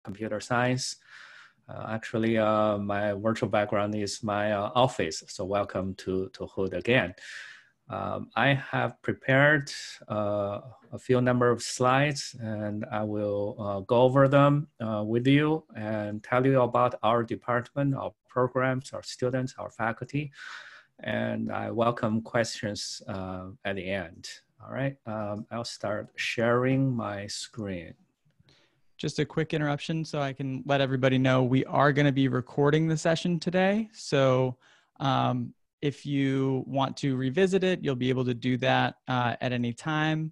computer science. Actually, my virtual background is my office, so welcome to Hood again. I have prepared a few number of slides, and I will go over them with you and tell you about our department, our programs, our students, our faculty, and I welcome questions at the end. All right, I'll start sharing my screen. Just a quick interruption so I can let everybody know we are going to be recording the session today. So if you want to revisit it, you'll be able to do that at any time.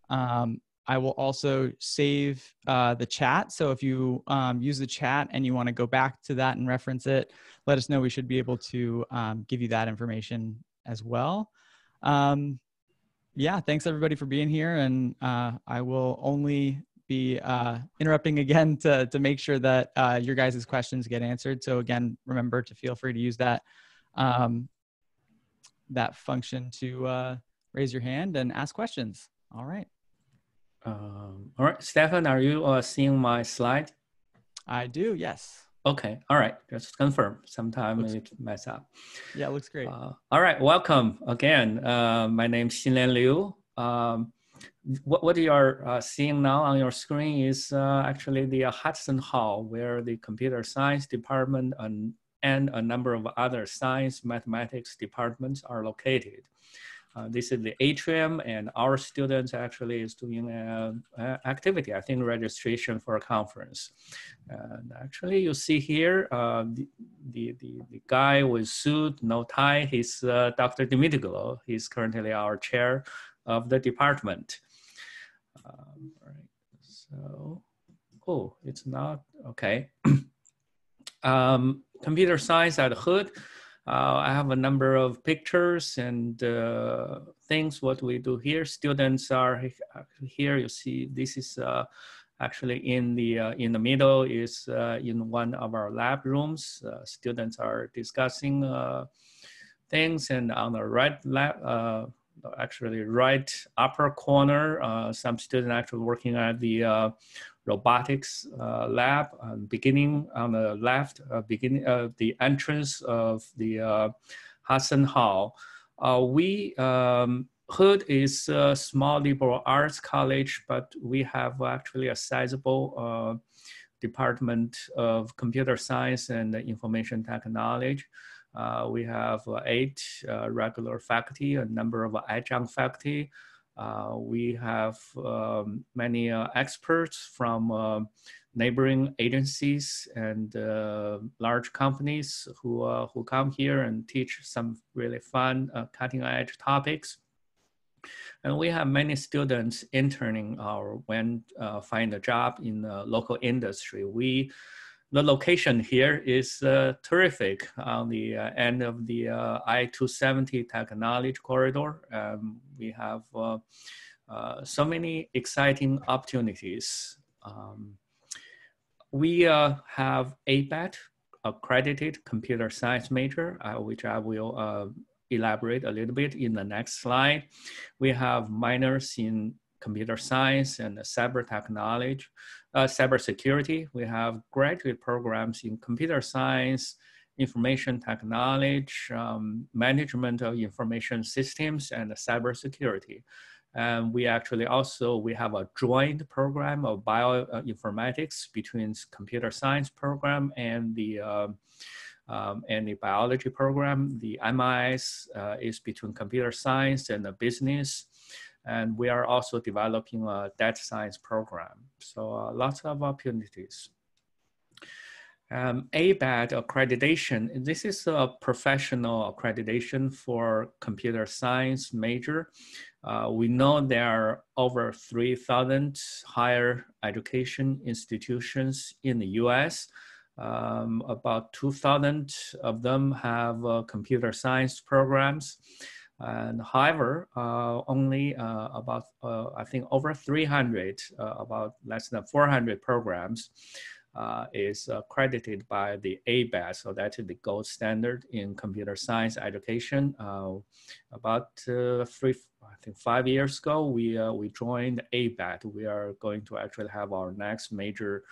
I will also save the chat. So if you use the chat and you want to go back to that and reference it, let us know. We should be able to give you that information as well. Yeah, thanks everybody for being here. And I will only be interrupting again to make sure that your guys' questions get answered. So again, remember to feel free to use that that function to raise your hand and ask questions. All right. All right, Stefan, are you seeing my slide? I do, yes. Okay, all right, just confirm. Sometimes it mess up. Yeah, it looks great. All right, welcome again. My name is Xinlian Liu. What you are seeing now on your screen is actually the Hudson Hall, where the computer science department and a number of other science mathematics departments are located. This is the atrium, and our students actually is doing an activity, I think registration for a conference. And actually you see here, the guy with suit, no tie, he's Dr. Dimitiglo. He's currently our chair of the department. All right, so, oh, it's not, okay. Computer science at Hood. I have a number of pictures and things what we do here. Students are here. You see, this is actually in the middle is in one of our lab rooms. Students are discussing things, and on the right lab, actually right upper corner, some students actually working at the robotics lab. Beginning on the left, beginning of the entrance of the Hudson Hall. Hood is a small liberal arts college, but we have actually a sizable department of computer science and information technology. We have 8 regular faculty, a number of adjunct faculty. We have many experts from neighboring agencies and large companies who come here and teach some really fun, cutting-edge topics. And we have many students interning or when find a job in the local industry. The location here is terrific on the end of the I-270 technology corridor. We have so many exciting opportunities. We have ABET, accredited computer science major, which I will elaborate a little bit in the next slide. We have minors in computer science and cyber technology, cybersecurity. We have graduate programs in computer science, information technology, management of information systems, and cybersecurity. And we actually also, we have a joint program of bioinformatics between computer science program and the biology program. The MIS is between computer science and the business. And we are also developing a data science program. So lots of opportunities. ABET accreditation, this is a professional accreditation for computer science major. We know there are over 3,000 higher education institutions in the US. About 2,000 of them have computer science programs. And however, only about, I think over 300, about less than 400 programs is accredited by the ABET. So that is the gold standard in computer science education. About I think 5 years ago, we joined ABET. We are going to actually have our next major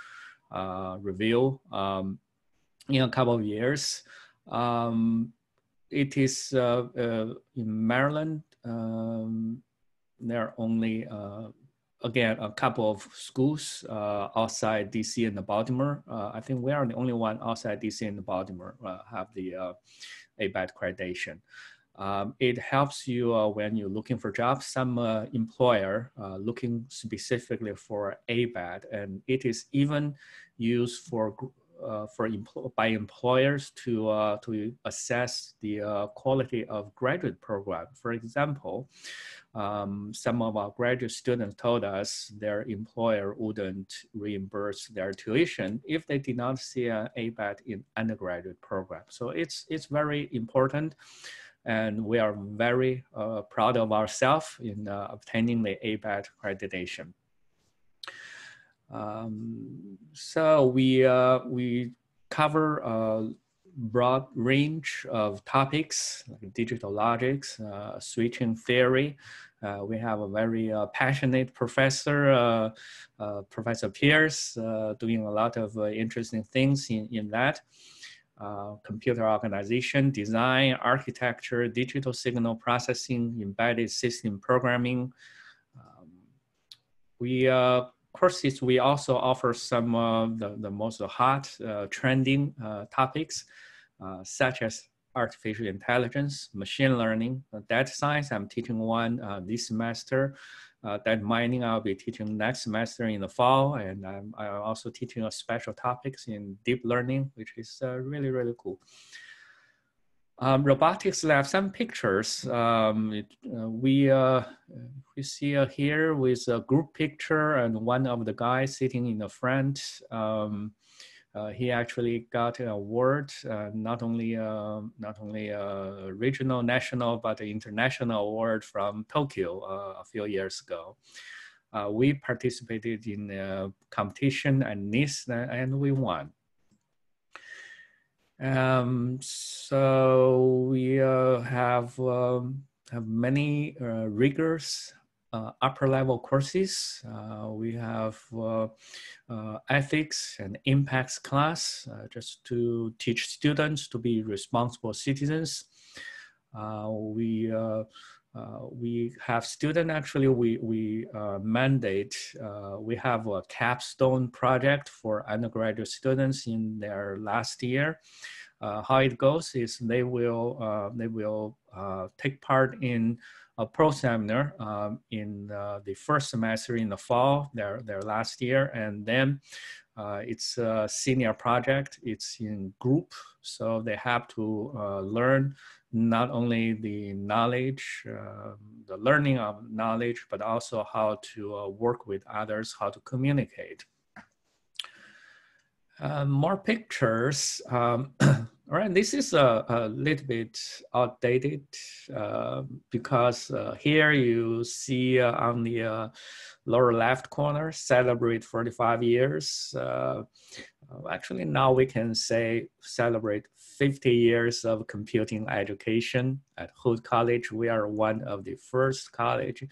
review in a couple of years. It is in Maryland. There are only, again, a couple of schools outside DC and Baltimore. I think we are the only one outside DC and Baltimore have the ABAT accreditation. It helps you when you're looking for jobs. Some employer looking specifically for ABAT, and it is even used for by employers to assess the quality of graduate program. For example, some of our graduate students told us their employer wouldn't reimburse their tuition if they did not see an ABAT in undergraduate program. So it's very important. And we are very proud of ourselves in obtaining the ABAT accreditation. So we cover a broad range of topics like digital logics, switching theory. We have a very passionate professor, Professor Pierce, doing a lot of interesting things in that. Computer organization, design, architecture, digital signal processing, embedded system programming. Courses, we also offer some of the most hot trending topics, such as artificial intelligence, machine learning, data science. I'm teaching one this semester. Data mining, I'll be teaching next semester in the fall. And I'm also teaching a special topics in deep learning, which is really, really cool. Robotics lab, some pictures. We see here with a group picture and one of the guys sitting in the front. He actually got an award, not only a regional, national, but an international award from Tokyo a few years ago. We participated in a competition at NIST and we won. So we have many rigorous upper level courses. We have ethics and impacts class just to teach students to be responsible citizens. We have student, actually we mandate, we have a capstone project for undergraduate students in their last year. How it goes is they will take part in a pro seminar in the first semester in the fall, their last year, and then it's a senior project. It's in group, so they have to learn not only the knowledge, the learning of knowledge, but also how to work with others, how to communicate. More pictures. All right, this is a little bit outdated because here you see on the lower left corner, celebrate 45 years. Actually, now we can say celebrate 50 years of computing education at Hood College. We are one of the first college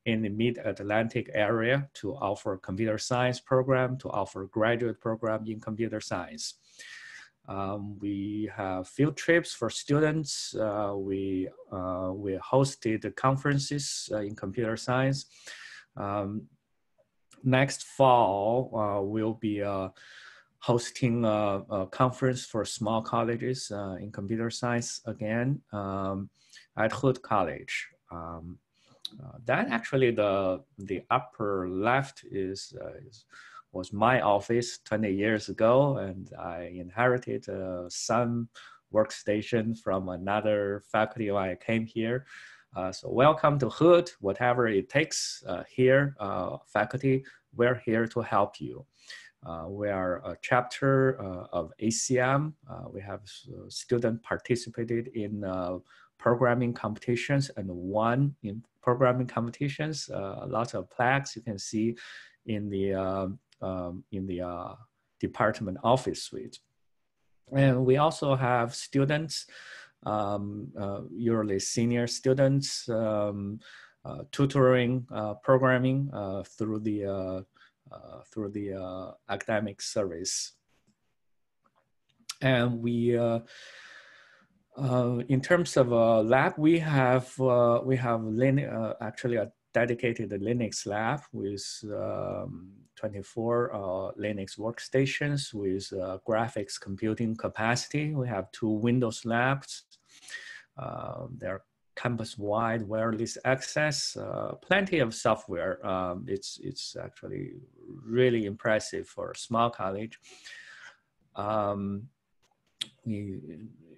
in the Mid-Atlantic area to offer computer science program, to offer graduate program in computer science. We have field trips for students. We hosted conferences in computer science. Next fall, we'll be hosting a conference for small colleges in computer science again at Hood College. That actually the upper left was my office 20 years ago, and I inherited some workstation from another faculty when I came here. So welcome to Hood, whatever it takes here, faculty, we're here to help you. We are a chapter of ACM. We have students participated in programming competitions and won in programming competitions. Lots of plaques you can see in the department office suite. And we also have students, usually senior students, tutoring programming through the through the academic service. And we, in terms of lab, we have actually a dedicated Linux lab with 24 Linux workstations with graphics computing capacity. We have 2 Windows labs. They're campus-wide wireless access, plenty of software. It's actually really impressive for a small college.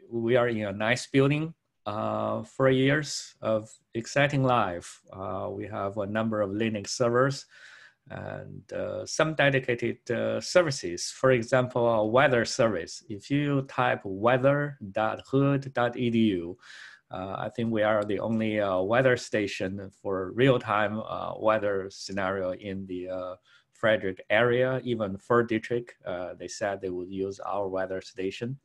We are in a nice building. 4 years of exciting life. We have a number of Linux servers and some dedicated services. For example, a weather service. If you type weather.hood.edu, I think we are the only weather station for real-time weather scenario in the Frederick area. Even Fur District, they said they would use our weather station.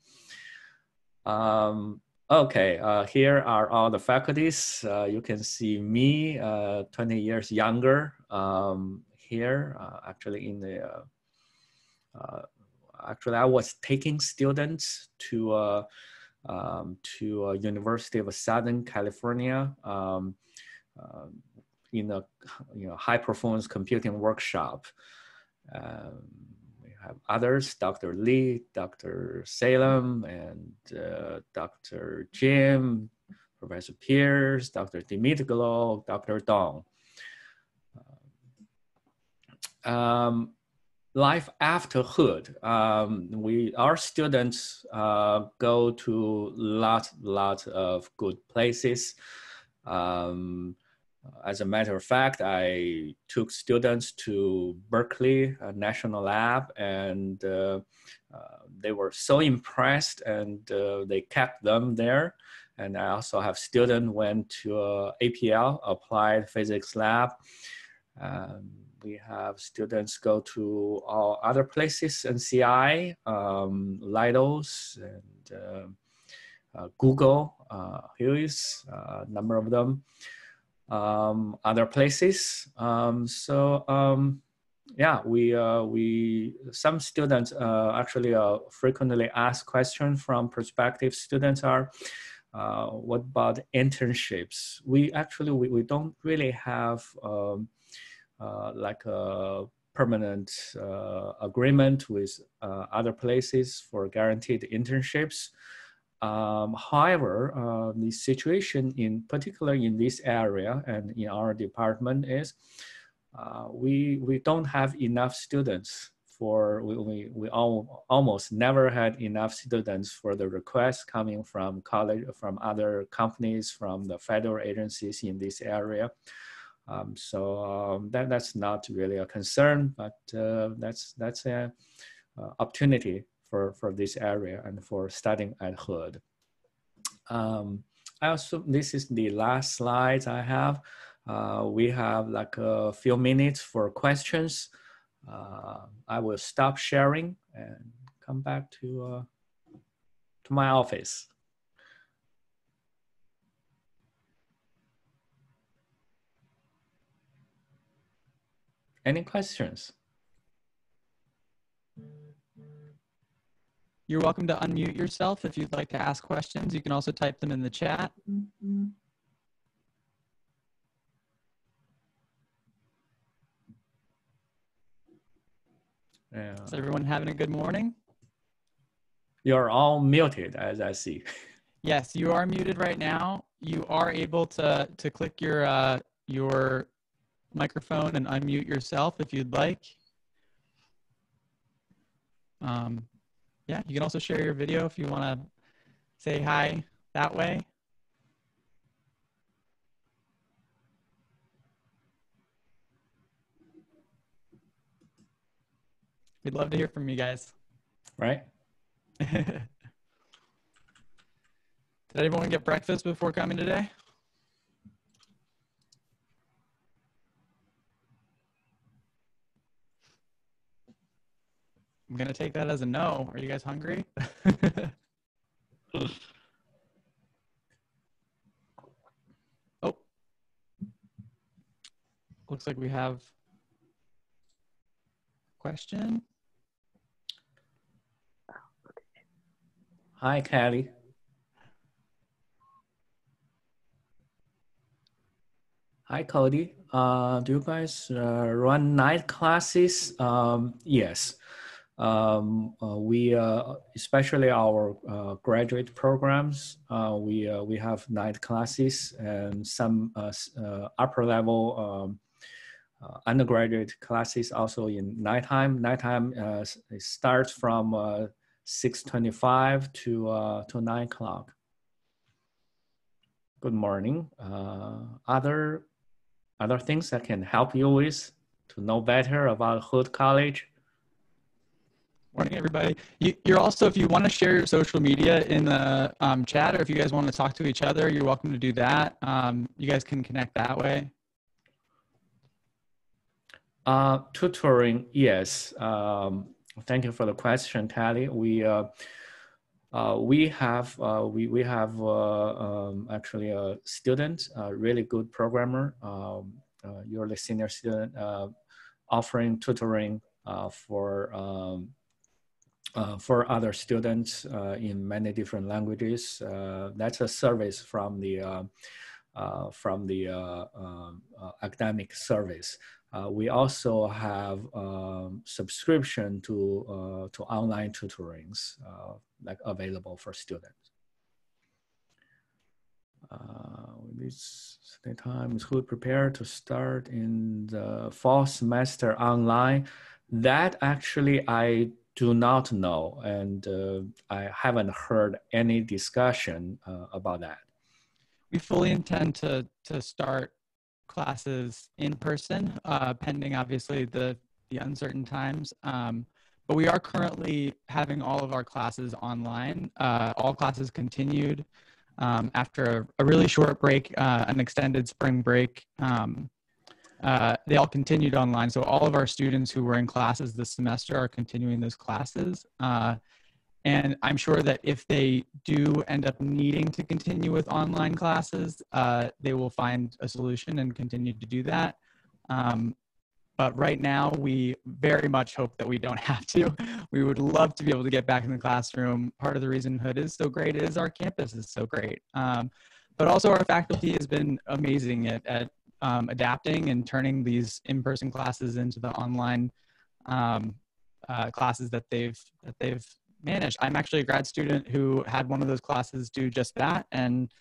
Okay, here are all the faculties. You can see me, 20 years younger here, actually in the, actually I was taking students to University of Southern California in a high performance computing workshop. We have others, Dr. Lee, Dr. Salem, and Dr. Jim, Professor Pierce, Dr. Dimitri-Glo, Dr. Dong. Life after Hood. Our students go to lots of good places. As a matter of fact, I took students to Berkeley National Lab, and they were so impressed, and they kept them there. And I also have students went to APL, Applied Physics Lab. We have students go to all other places, NCI, Leidos, and Google, Hughes, a number of them. Other places. Yeah, some students actually frequently ask questions from prospective students are, what about internships? We don't really have like a permanent agreement with other places for guaranteed internships. However, the situation in particular in this area and in our department is we don't have enough students for, we almost never had enough students for the requests coming from college, from other companies, from the federal agencies in this area. That's not really a concern, but that's an opportunity for this area and for studying at Hood. This is the last slide I have. We have like a few minutes for questions. I will stop sharing and come back to my office. Any questions? You're welcome to unmute yourself if you'd like to ask questions. You can also type them in the chat. Yeah. Is everyone having a good morning? You're all muted, as I see. Yes, you are muted right now. You are able to click your microphone and unmute yourself if you'd like. Yeah, you can also share your video if you want to say hi that way. We'd love to hear from you guys. Right? Did anyone get breakfast before coming today? I'm going to take that as a no. Are you guys hungry? Oh. Looks like we have question. Hi, Kelly. Hi, Cody. Do you guys run night classes? Yes. We, especially our graduate programs, we have night classes and some upper level undergraduate classes also in nighttime. Nighttime it starts from 6:25 to 9 o'clock. Good morning. Other things that can help you with to know better about Hood College? Morning, everybody. You're also, if you want to share your social media in the chat, or if you guys want to talk to each other, you're welcome to do that. You guys can connect that way. Tutoring, yes. Thank you for the question, Kelly. We have actually a student, a really good programmer. You're the senior student offering tutoring for other students in many different languages. That's a service from the academic service. We also have subscription to online tutorings like available for students. This time is who prepared to start in the fall semester online. That actually I do not know, and I haven't heard any discussion about that. We fully intend to start classes in person, pending obviously the uncertain times. But we are currently having all of our classes online. All classes continued after a really short break, an extended spring break. They all continued online. So all of our students who were in classes this semester are continuing those classes. And I'm sure that if they do end up needing to continue with online classes, they will find a solution and continue to do that. But right now, we very much hope that we don't have to. We would love to be able to get back in the classroom. Part of the reason Hood is so great is our campus is so great. But also our faculty has been amazing at adapting and turning these in-person classes into the online classes that they've managed. I'm actually a grad student who had one of those classes do just that. And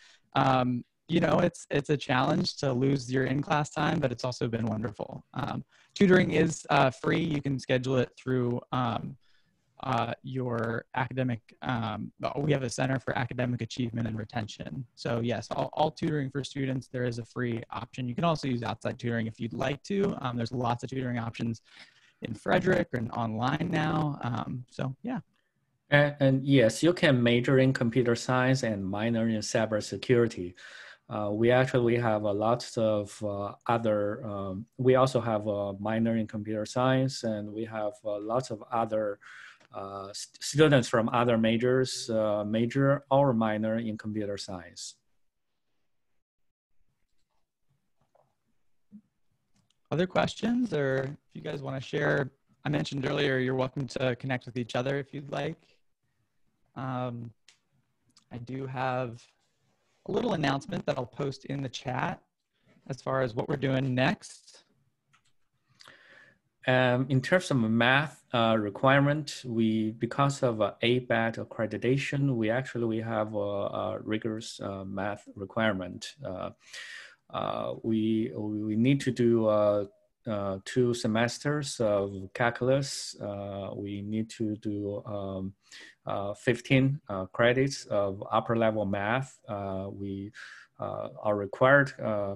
you know, it's a challenge to lose your in-class time, but it's also been wonderful. Tutoring is free. You can schedule it through your academic, we have a Center for Academic Achievement and Retention. So yes, all tutoring for students, there is a free option. You can also use outside tutoring if you'd like to. There's lots of tutoring options in Frederick and online now. So yeah. And yes, you can major in computer science and minor in cybersecurity. We have a lot of other, we also have a minor in computer science, and we have lots of other students from other majors, major or minor in computer science. Other questions, or if you guys want to share, I mentioned earlier, you're welcome to connect with each other if you'd like. I do have a little announcement that I'll post in the chat as far as what we're doing next. In terms of math requirement, because of ABAT accreditation, we have a rigorous math requirement. We need to do 2 semesters of calculus. We need to do 15 credits of upper level math. Our required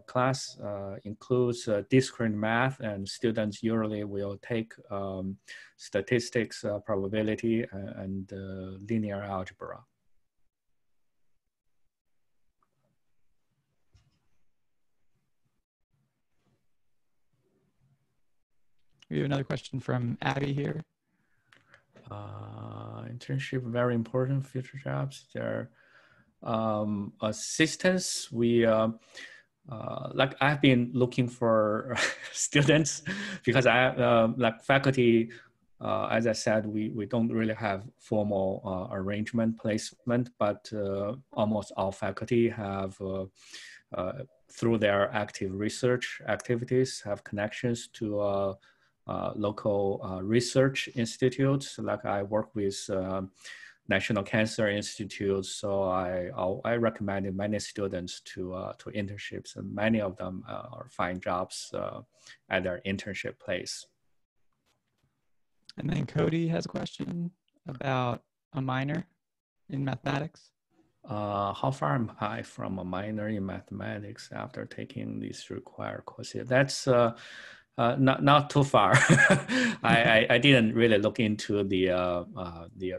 class includes discrete math, and students usually will take statistics, probability, and linear algebra. We have another question from Abby here. Internship, very important, future jobs. There assistance, I've been looking for students because I like faculty as I said, we don't really have formal arrangement placement, but almost all faculty have, through their active research activities, have connections to local research institutes. Like I work with National Cancer Institute, so I recommended many students to internships, and many of them are find jobs at their internship place. And then Cody has a question about a minor in mathematics. How far am I from a minor in mathematics after taking these required courses? That's not too far. I didn't really look into the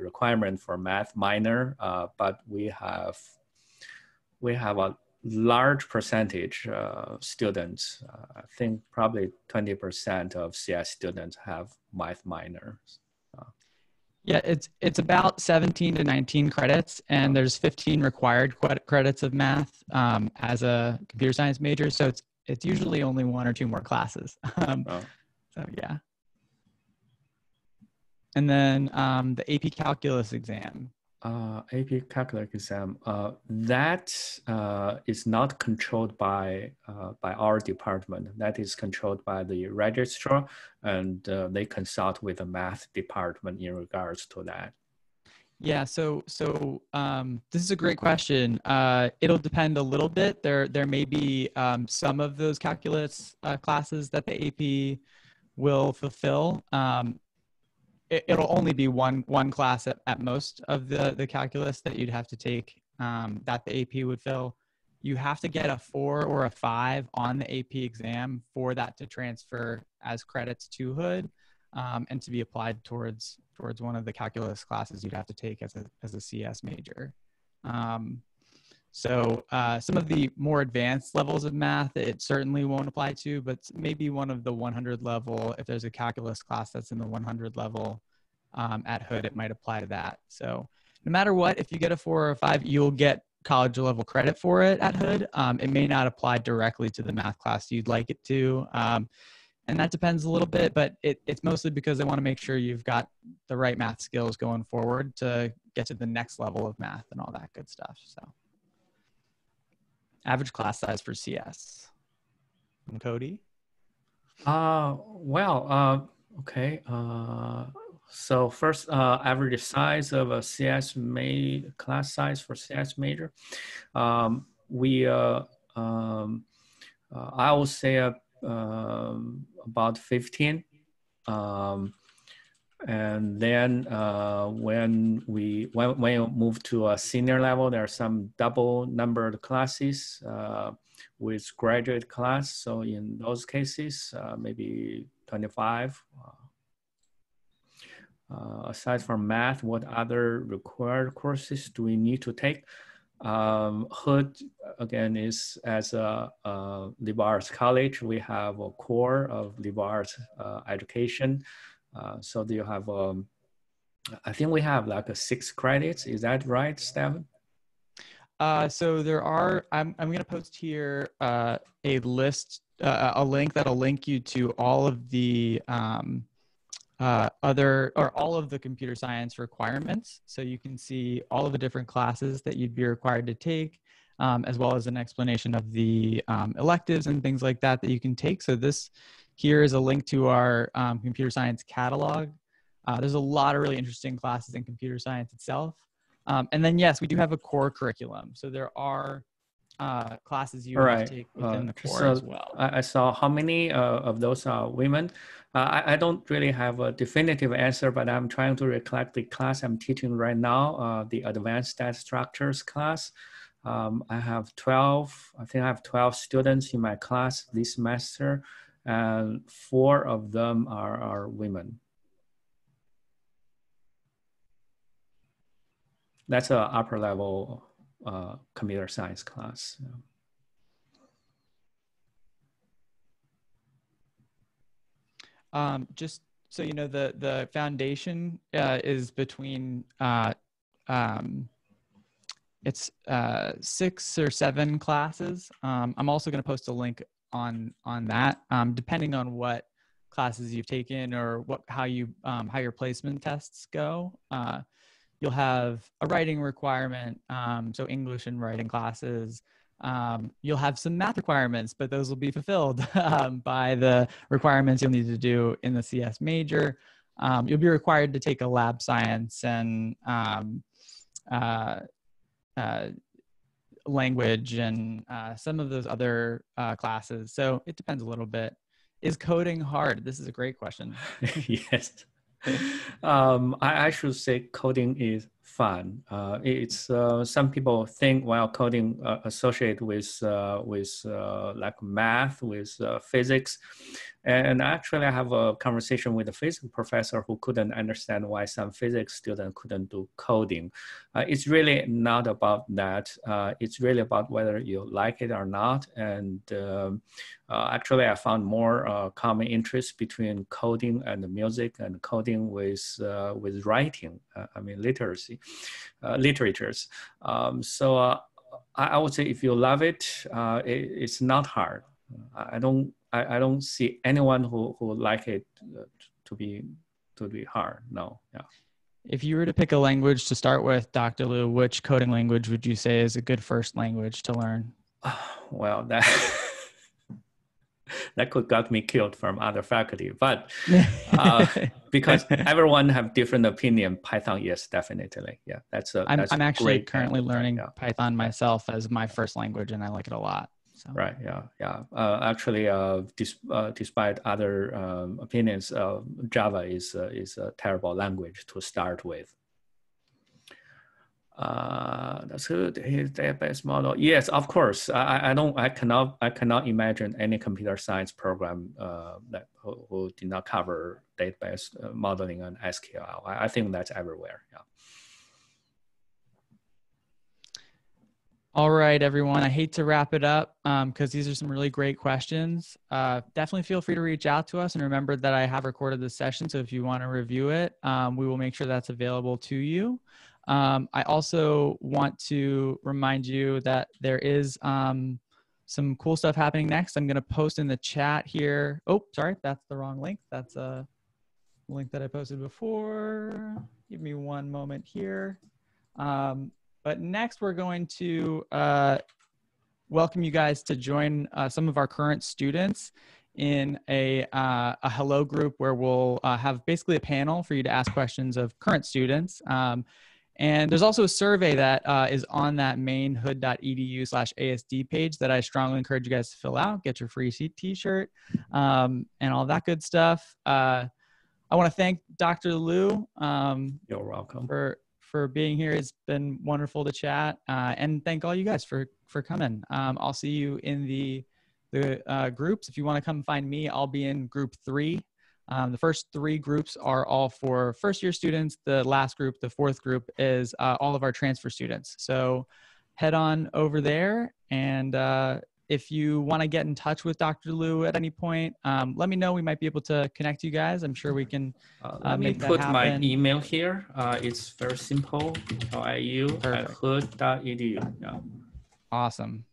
requirement for math minor, but we have a large percentage students. I think probably 20% of CS students have math minors. Yeah, it's about 17 to 19 credits, and there's 15 required credits of math as a computer science major. So it's usually only 1 or 2 more classes. So yeah. And then the AP Calculus exam. AP Calculus exam, that is not controlled by our department. That is controlled by the registrar, and they consult with the math department in regards to that. Yeah, so this is a great question. It'll depend a little bit. There may be some of those calculus classes that the AP will fulfill. It'll only be one class at most of the calculus that you'd have to take that the AP would fill. You have to get a 4 or a 5 on the AP exam for that to transfer as credits to Hood and to be applied towards one of the calculus classes you'd have to take as a CS major. So some of the more advanced levels of math, it certainly won't apply to, but maybe one of the 100 level, if there's a calculus class that's in the 100 level at Hood, it might apply to that. So no matter what, if you get a 4 or a 5, you'll get college level credit for it at Hood. It may not apply directly to the math class you'd like it to. And that depends a little bit, but it's mostly because they want to make sure you've got the right math skills going forward to get to the next level of math and all that good stuff. So. Average class size for CS. And Cody? Okay. So first, average size of a CS class size for CS major. I would say about 15. And then when you move to a senior level, there are some double numbered classes with graduate class. So in those cases, maybe 25. Aside from math, what other required courses do we need to take? Hood, again, is as a liberal arts college. We have a core of liberal arts education. So do you have, I think we have like 6 credits. Is that right, Stephen? So there are, I'm going to post here a list, a link that'll link you to all of the all of the computer science requirements. So you can see all of the different classes that you'd be required to take, as well as an explanation of the electives and things like that you can take. So this here is a link to our computer science catalog. There's a lot of really interesting classes in computer science itself. And then, yes, we do have a core curriculum. So there are classes you have to take within the core as well. I saw how many of those are women. I don't really have a definitive answer, but I'm trying to recollect the class I'm teaching right now, the advanced data structures class. I have 12, I think I have 12 students in my class this semester, and 4 of them are women. That's an upper level computer science class. Just so you know, the foundation is between it's 6 or 7 classes. I'm also going to post a link on that, depending on what classes you've taken or how your placement tests go. You'll have a writing requirement, so English and writing classes. You'll have some math requirements, but those will be fulfilled by the requirements you'll need to do in the CS major. You'll be required to take a lab science and language and some of those other classes. So it depends a little bit. Is coding hard? This is a great question. Yes. I should say coding is fun. It's some people think while coding associated with like math, with physics, and actually I have a conversation with a physics professor who couldn't understand why some physics student couldn't do coding. It's really not about that. It's really about whether you like it or not. And actually, I found more common interest between coding and music, and coding with writing. I mean, literatures. So I would say if you love it, it's not hard. I don't see anyone who like it to be hard. No, yeah. If you were to pick a language to start with, Dr. Liu, which coding language would you say is a good first language to learn? Well, that that could got me killed from other faculty, but because everyone have different opinion, Python, yes, definitely, yeah, I'm actually great currently learning yeah. Python myself as my first language, and I like it a lot. So. Right, yeah. Actually, despite other opinions, Java is a terrible language to start with. That's good. His database model. Yes, of course. I cannot imagine any computer science program that who did not cover database modeling and SQL. I think that's everywhere. Yeah. All right, everyone. I hate to wrap it up because these are some really great questions. Definitely feel free to reach out to us, and remember that I have recorded this session. So if you want to review it, we will make sure that's available to you. I also want to remind you that there is some cool stuff happening next. I'm going to post in the chat here. Oh, sorry, that's the wrong link. That's a link that I posted before. Give me one moment here. But next, we're going to welcome you guys to join some of our current students in a hello group where we'll have basically a panel for you to ask questions of current students. And there's also a survey that is on that main hood.edu/ASD page that I strongly encourage you guys to fill out, get your free t-shirt, and all that good stuff. I want to thank Dr. Liu. You're welcome. For being here. It's been wonderful to chat, and thank all you guys for coming. I'll see you in the groups. If you want to come find me, I'll be in group 3. The first 3 groups are all for first-year students. The last group, the 4th group, is all of our transfer students. So head on over there, and if you want to get in touch with Dr. Liu at any point, let me know. We might be able to connect you guys. I'm sure we can let me put my email here. It's very simple, liu@hood.edu. Yeah. Awesome.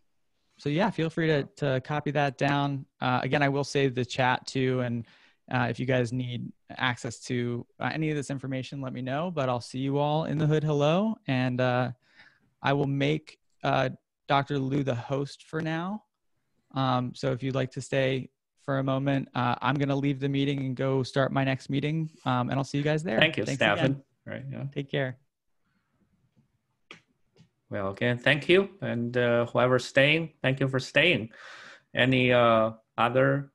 So yeah, feel free to copy that down. Again, I will save the chat too. And if you guys need access to any of this information, let me know. But I'll see you all in the Hood Hello. And I will make Dr. Liu the host for now. So if you'd like to stay for a moment, I'm going to leave the meeting and go start my next meeting. And I'll see you guys there. Thank you, Stefan. Right, yeah. Take care. Well, again, thank you. And whoever's staying, thank you for staying. Any other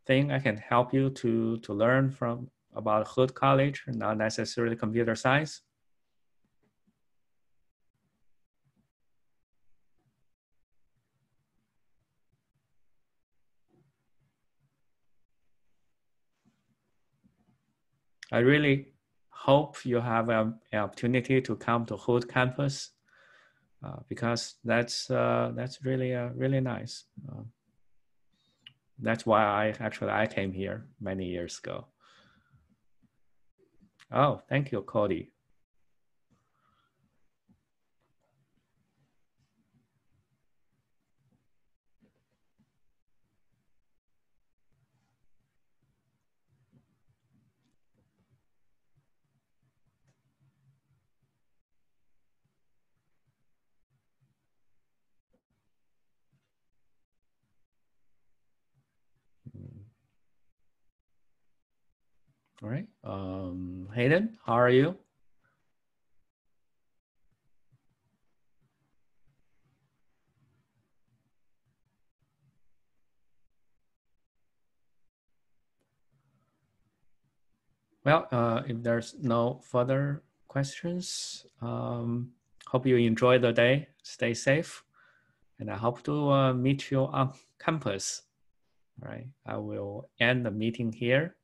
thing I can help you to learn from about Hood College, not necessarily computer science? I really hope you have an opportunity to come to Hood campus because that's really really nice. That's why I came here many years ago. Oh, thank you, Cody. All right. Hayden, how are you? Well, if there's no further questions, hope you enjoy the day. Stay safe, and I hope to meet you on campus. All right. I will end the meeting here.